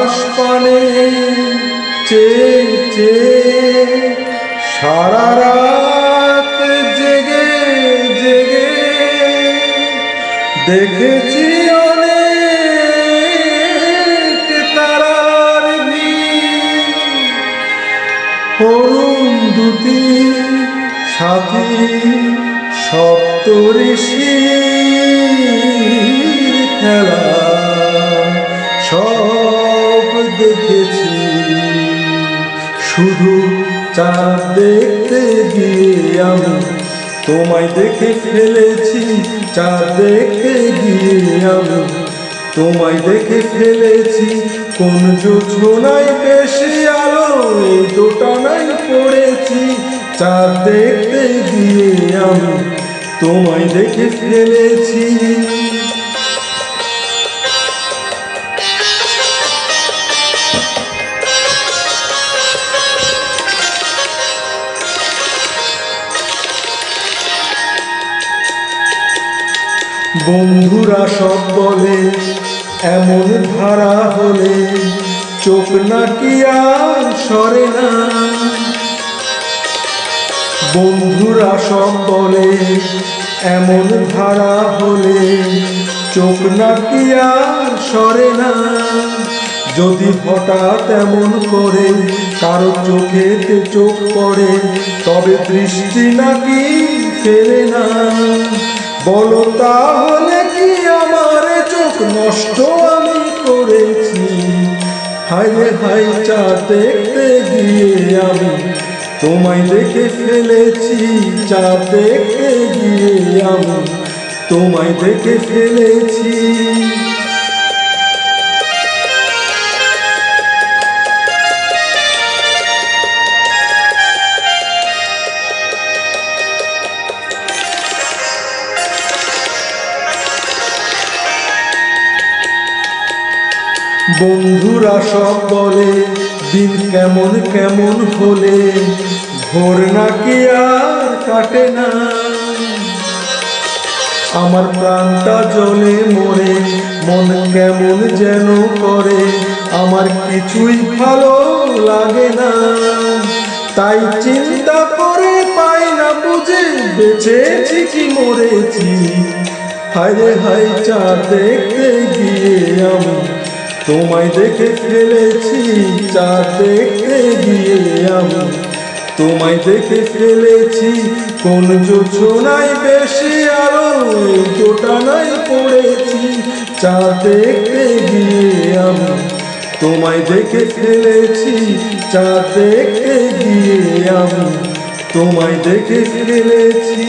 আকাশ পানে চেয়ে চেয়ে সারা রাত জেগে জেগে দেখেছি অনেক তারার ভিড়, অরুন্ধতী সাথী সপ্তঋষির খেলা সব দেখেছি। শুধু চাঁদ দেখতে গিয়ে আমি তোমায় দেখে ফেলেছি, চাঁদ দেখতে গিয়ে আমি তোমায় দেখে ফেলেছি। কোন জোছনায় বেশি আলো এই দোটানায় পড়েছি, চাঁদ দেখতে গিয়ে আমি তোমায় দেখে ফেলেছি। বন্ধুরা সব বলে এমন ধারা হলে চোখ নাকি আর সরে না। বন্ধুরা সব বলে এমন ধারা হলে চোখ নাকি আর সরে না। যদি হঠাৎ এমন করে কারো চোখেতে চোখ পড়ে তবে দৃষ্টি নাকি ফেরে না। বলো তাহলে কি আমার চোখ নষ্ট আমি করেছি? হায় হায় চাঁদ দেখতে গিয়ে আমি তোমায় দেখে ফেলেছি, চাঁদ দেখতে গিয়ে আমি তোমায় দেখে ফেলেছি। বন্ধুরা সব বলে দিন কেমন কেমন হলে ভোর নাকি আর কাটে না। আমার প্রাণটা জলে মরে মন কেমন যেন করে, আমার কিছুই ভালো লাগে না। তাই চিন্তা করে পাই না বুঝে বেঁচেছি কি মরেছি। হায় হায় চাঁদ দেখতে গিয়ে আমি তোমায় দেখে ফেলেছি, চাঁদ দেখতে গিয়ে আমি তোমায় দেখে ফেলেছি। কোন জোছনায় বেশি আলো এই দোটানায় পড়েছি, চাঁদ দেখতে গিয়ে আমি তোমায় দেখে ফেলেছি, চাঁদ দেখতে গিয়ে আমি তোমায় দেখে ফেলেছি।